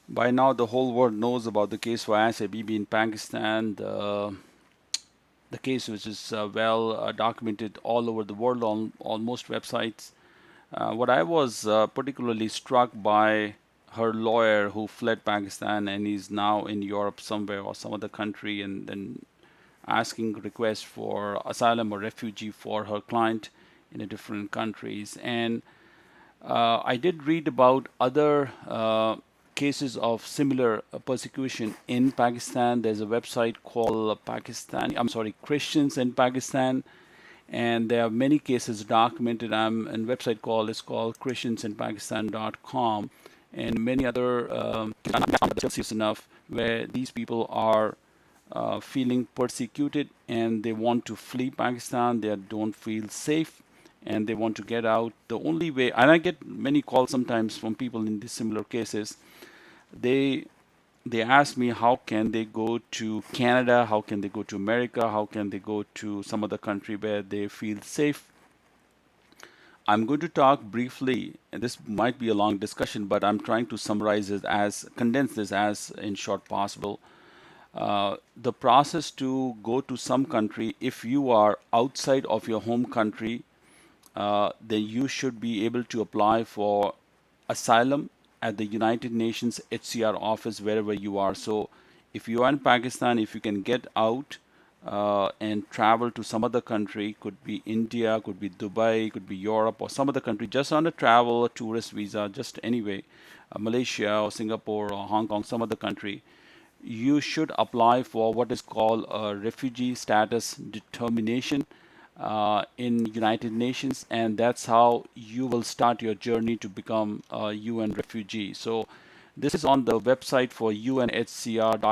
By now, the whole world knows about the case for Asiabibi in Pakistan, the case which is well documented all over the world on most websites. What I was particularly struck by her lawyer who fled Pakistan and is now in Europe somewhere or some other country and then asking requests for asylum or refugee for her client in a different countries. And I did read about other cases of similar persecution in Pakistan. There's a website called Christians in Pakistan, and there are many cases documented. A website called it's called christiansinpakistan.com, and many other cases enough where these people are feeling persecuted and they want to flee Pakistan. They don't feel safe and they want to get out. The only way, and I get many calls sometimes from people in these similar cases, they they ask me how can they go to Canada, how can they go to America, how can they go to some other country where they feel safe. I'm going to talk briefly, and this might be a long discussion, but I'm trying to summarize it as condense this as in short possible. The process to go to some country, if you are outside of your home country, then you should be able to apply for asylum at the United Nations HCR office wherever you are. So if you are in Pakistan, if you can get out and travel to some other country, could be India, could be Dubai, could be Europe or some other country, just on a travel, a tourist visa, just anyway, Malaysia or Singapore or Hong Kong, some other country, you should apply for what is called a refugee status determination in United Nations, and that's how you will start your journey to become a UN refugee. So this is on the website for unhcr.org,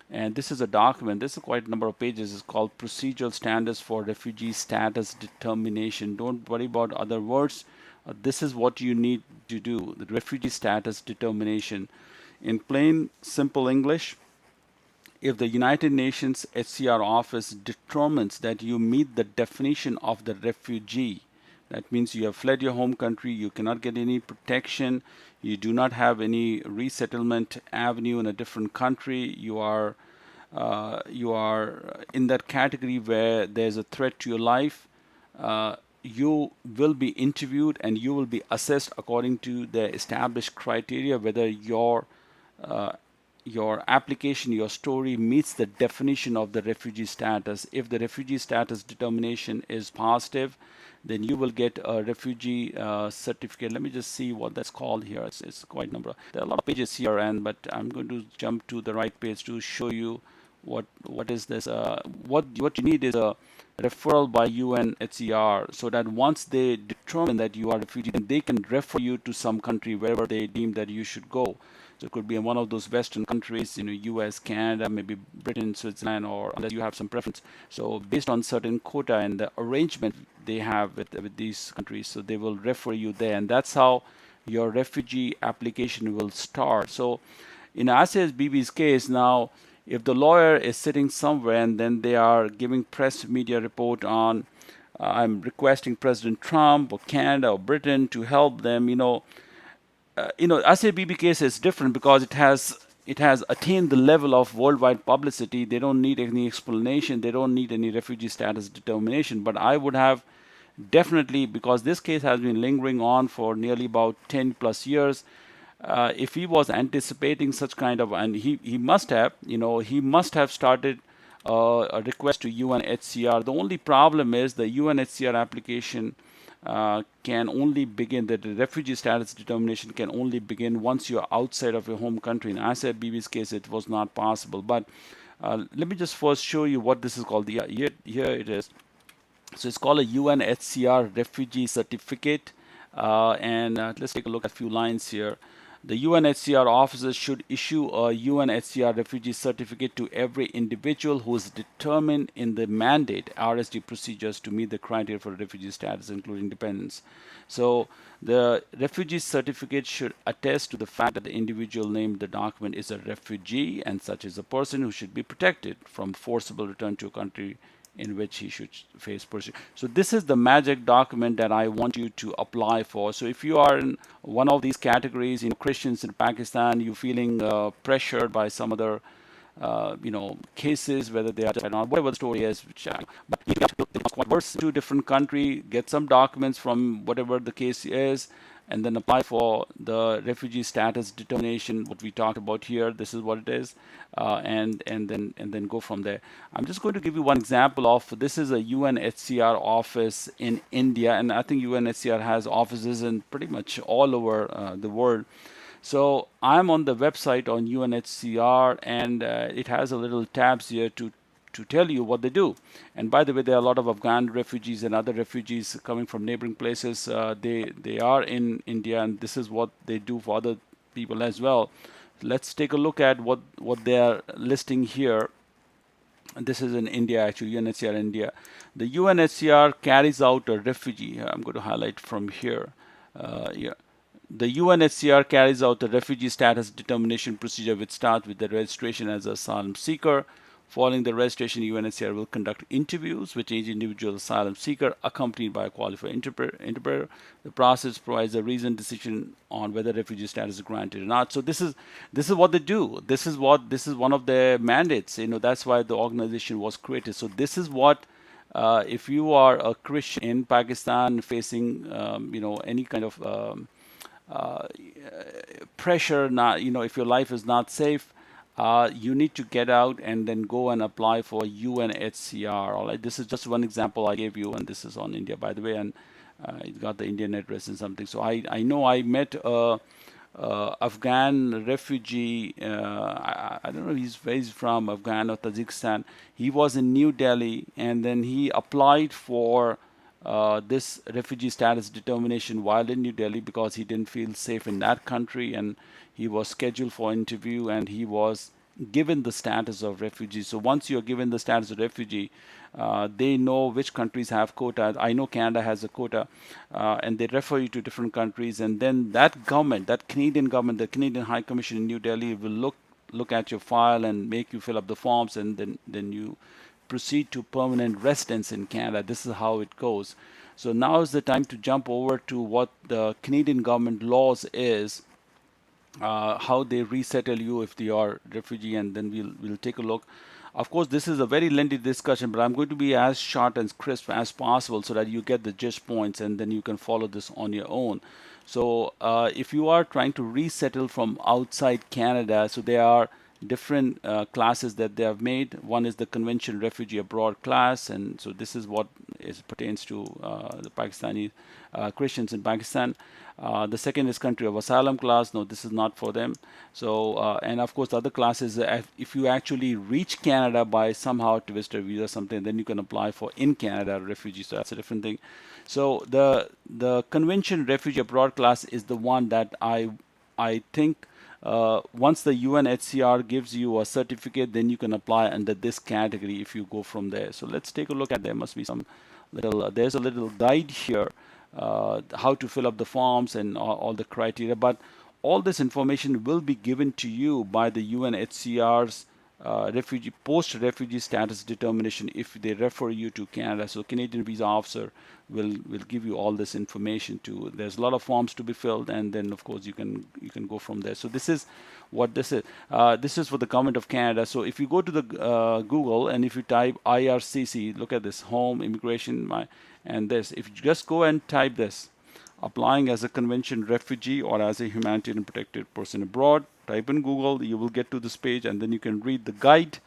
and this is a document. This is quite a number of pages. It's called Procedural Standards for Refugee Status Determination. Don't worry about other words. This is what you need to do, the refugee status determination. In plain, simple English, if the United Nations HCR office determines that you meet the definition of the refugee, that means you have fled your home country, you cannot get any protection, you do not have any resettlement avenue in a different country, you are in that category where there's a threat to your life, you will be interviewed and you will be assessed according to the established criteria whether uh, your application, your story meets the definition of the refugee status. If the refugee status determination is positive, then you will get a refugee certificate. Let me just see what that's called here. It's quite a number. There are a lot of pages here, and but I'm going to jump to the right page to show you what is this. What you need is a referral by UNHCR, so that once they determine that you are a refugee, then they can refer you to some country wherever they deem that you should go. So it could be in one of those Western countries, US, Canada, maybe Britain, Switzerland, or unless you have some preference. So based on certain quota and the arrangement they have with these countries, so they will refer you there, and that's how your refugee application will start. So in Asia's BB's case now, if the lawyer is sitting somewhere and then they are giving press media report on, I'm requesting President Trump or Canada or Britain to help them, Asiabibi case is different because it has attained the level of worldwide publicity. They don't need any explanation. They don't need any refugee status determination. But I would have definitely, because this case has been lingering on for nearly about 10 plus years, if he was anticipating such kind of, and he must have, he must have started a request to UNHCR. The only problem is the UNHCR application can only begin, the refugee status determination can only begin once you're outside of your home country. In Asad Bibi's case, it was not possible. But let me just first show you what this is called. Here it is. So it's called a UNHCR refugee certificate. And let's take a look at a few lines here. The UNHCR officers should issue a UNHCR refugee certificate to every individual who is determined in the mandate RSD procedures to meet the criteria for refugee status, including dependents. So the refugee certificate should attest to the fact that the individual named the document is a refugee and such is a person who should be protected from forcible return to a country in which he should face persecution. So this is the magic document that I want you to apply for. So if you are in one of these categories, Christians in Pakistan, you're feeling pressured by some other cases, whether they are justified or not, whatever the story is. But you have to converse to a different country, get some documents from whatever the case is, and then apply for the refugee status determination. What we talked about here, this is what it is, and then go from there. I'm just going to give you one example of this is a UNHCR office in India, and I think UNHCR has offices in pretty much all over the world. So I'm on the website on UNHCR, and it has a little tabs here to tell you what they do. And by the way, there are a lot of Afghan refugees and other refugees coming from neighboring places. They are in India, and this is what they do for other people as well. Let's take a look at what they are listing here. And this is in India, actually, UNHCR India. The UNHCR carries out a refugee. I'm going to highlight from here. Yeah. The UNHCR carries out the refugee status determination procedure, which starts with the registration as an asylum seeker. Following the registration, UNHCR will conduct interviews with each individual asylum seeker, accompanied by a qualified interpreter. The process provides a reasoned decision on whether refugee status is granted or not. So this is what they do. This is one of their mandates. That's why the organization was created. So this is what. If you are a Christian in Pakistan facing, any kind of pressure, not if your life is not safe, you need to get out and then go and apply for UNHCR. All right, this is just one example I gave you, and this is on India, by the way, and it got the Indian address and something. So I know I met a Afghan refugee. I don't know where he's from, Afghan or Tajikistan. He was in New Delhi, and then he applied for this refugee status determination while in New Delhi because he didn't feel safe in that country, and he was scheduled for interview, and he was given the status of refugee. So once you're given the status of refugee, they know which countries have quotas. I know Canada has a quota, and they refer you to different countries, and then that government, that Canadian government, the Canadian High Commission in New Delhi will look at your file and make you fill up the forms, and then you proceed to permanent residence in Canada. This is how it goes. So now is the time to jump over to what the Canadian government laws is, how they resettle you if you are refugee, and then we'll take a look. Of course, this is a very lengthy discussion, but I'm going to be as short and crisp as possible so that you get the gist points, and then you can follow this on your own. So if you are trying to resettle from outside Canada, so there are different classes that they have made. One is the Convention Refugee Abroad class, and so this is what pertains to the Pakistani Christians in Pakistan. The second is Country of Asylum class. No, this is not for them. So, and of course, the other class is if you actually reach Canada by somehow to visitor visa or something, then you can apply for in Canada refugee. So that's a different thing. So the Convention Refugee Abroad class is the one that I think once the UNHCR gives you a certificate, then you can apply under this category if you go from there. So let's take a look at, there must be some little, there's a little guide here, how to fill up the forms and all the criteria. But all this information will be given to you by the UNHCR's post-refugee status determination if they refer you to Canada. So Canadian visa officer will give you all this information too. There's a lot of forms to be filled, and then of course you can go from there. So this is what this is. This is for the Government of Canada. So if you go to the Google and if you type IRCC, look at this, home, immigration, and this. If you just go and type this, applying as a convention refugee or as a humanitarian protected person abroad, type in Google, you will get to this page, and then you can read the guide.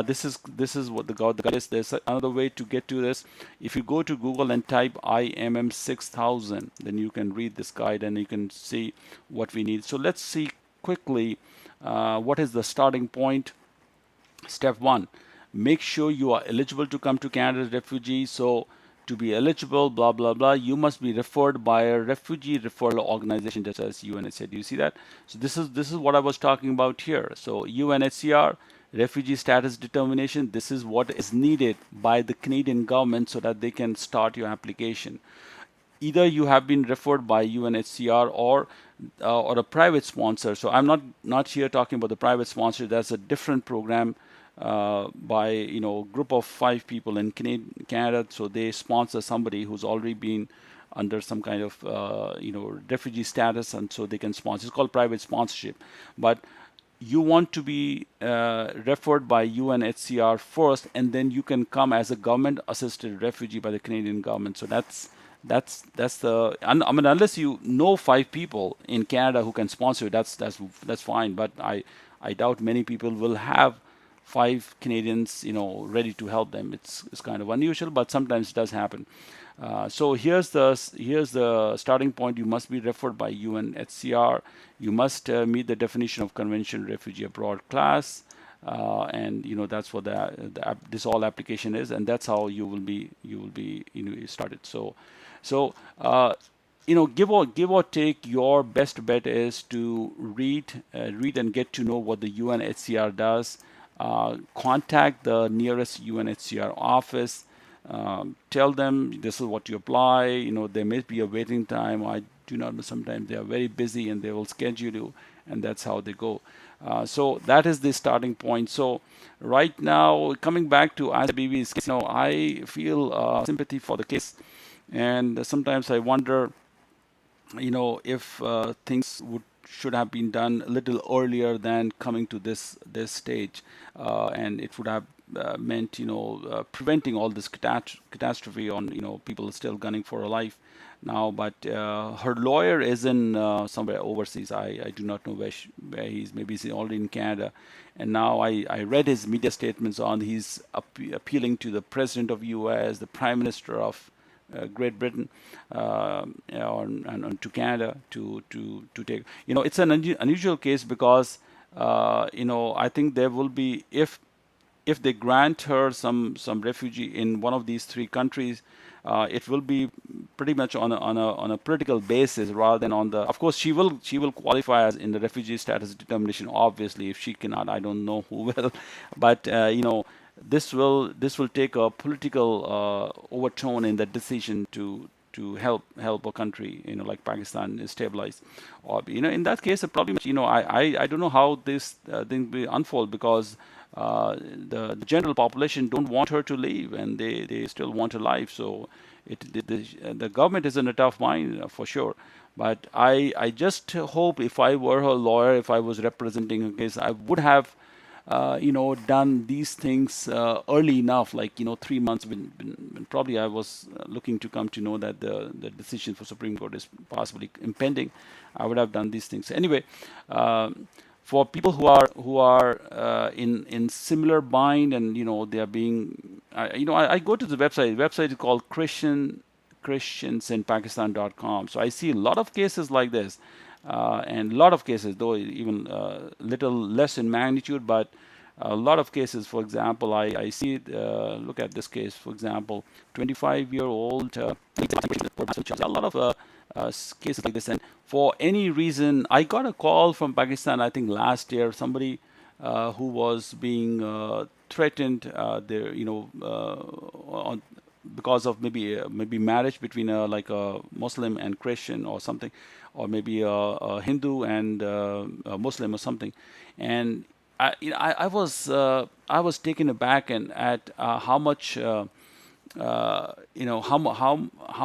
This is what the guide is. There's another way to get to this. If you go to Google and type IMM 6000, then you can read this guide and you can see what we need. So let's see quickly what is the starting point. Step 1, make sure you are eligible to come to Canada as refugee. So to be eligible, blah, blah, blah, you must be referred by a refugee referral organization such as UNHCR. Do you see that? So this is what I was talking about here. So UNHCR, refugee status determination, this is what is needed by the Canadian government so that they can start your application. Either you have been referred by UNHCR or a private sponsor. So I'm not here talking about the private sponsor. That's a different program. by group of 5 people in Canada. So they sponsor somebody who's already been under some kind of refugee status, and so they can sponsor. It's called private sponsorship, but you want to be referred by UNHCR first, and then you can come as a government-assisted refugee by the Canadian government. So that's the. I mean, unless you know 5 people in Canada who can sponsor you, that's fine. But I doubt many people will have 5 Canadians, ready to help them. It's kind of unusual, but sometimes it does happen. So here's the starting point. You must be referred by UNHCR. You must meet the definition of convention refugee abroad class, and that's what this all application is, and that's how you will be started. So give or take, your best bet is to read and get to know what the UNHCR does. Contact the nearest UNHCR office. Tell them this is what you apply. There may be a waiting time. I do not know. Sometimes they are very busy and they will schedule you, and that's how they go. So that is the starting point. So right now, coming back to Asiabibi's case, I feel sympathy for the case, and sometimes I wonder, if things should have been done a little earlier than coming to this stage, and it would have meant preventing all this catastrophe on people still gunning for a life now. But her lawyer is in somewhere overseas. I do not know where he's. Maybe he's already in Canada. And now I read his media statements on he's appealing to the president of U.S., the prime minister of Great Britain, and to Canada to take. It's an unusual case because I think there will be, if they grant her some refugee in one of these 3 countries, it will be pretty much on a political basis rather than on the. Of course, she will qualify as in the refugee status determination. Obviously, if she cannot, I don't know who will. But this will take a political overtone in the decision to help a country like Pakistan is stabilized. Or in that case, the problem I don't know how this thing will unfold, because the general population don't want her to leave, and they still want her life. So the government is in a tough bind for sure. But I just hope, if I were her lawyer, if I was representing her case, I would have done these things early enough, like 3 months when probably I was looking to come to know that the decision for Supreme Court is possibly impending. I would have done these things anyway. For people who are in similar bind, and they are being, I go to the website. The website is called Christiansinpakistan.com. So I see a lot of cases like this, and a lot of cases, though even little less in magnitude, but a lot of cases. For example, I see look at this case, for example, 25-year-old a lot of cases like this. And for any reason, I got a call from Pakistan, I think last year, somebody who was being threatened there, on because of maybe marriage between like a Muslim and Christian or something, or maybe a Hindu and a Muslim or something. And I was taken aback and at how much how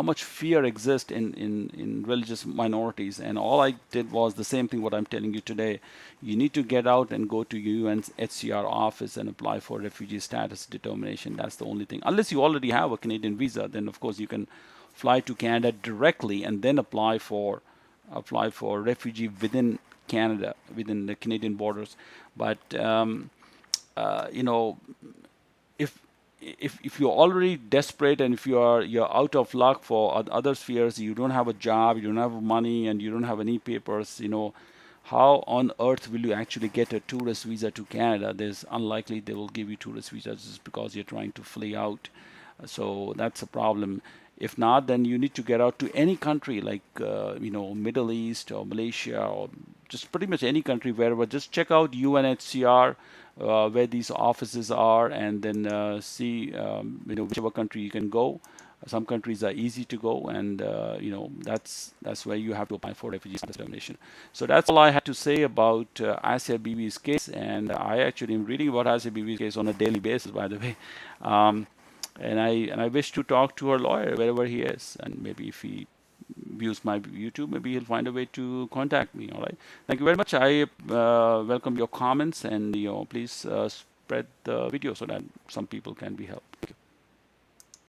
much fear exists in religious minorities. And all I did was the same thing what I'm telling you today. You need to get out and go to UNHCR office and apply for refugee status determination. That's the only thing. Unless you already have a Canadian visa, then of course you can fly to Canada directly and then apply for refugee within Canada, within the Canadian borders. But if you're already desperate, and if you're out of luck for other spheres, you don't have a job, you don't have money, and you don't have any papers, how on earth will you actually get a tourist visa to Canada? There's unlikely they will give you tourist visas just because you're trying to flee out. So that's a problem. If not, then you need to get out to any country like Middle East or Malaysia, or just pretty much any country, wherever. Just check out UNHCR, where these offices are, and then see whichever country you can go. Some countries are easy to go, and that's where you have to apply for refugee status determination. So that's all I had to say about Asiabibi's case, and I actually am reading about Asiabibi's case on a daily basis, by the way. Um, and I wish to talk to her lawyer wherever he is, and maybe if he views my YouTube, maybe he'll find a way to contact me. All right. Thank you very much. I welcome your comments, and please spread the video so that some people can be helped.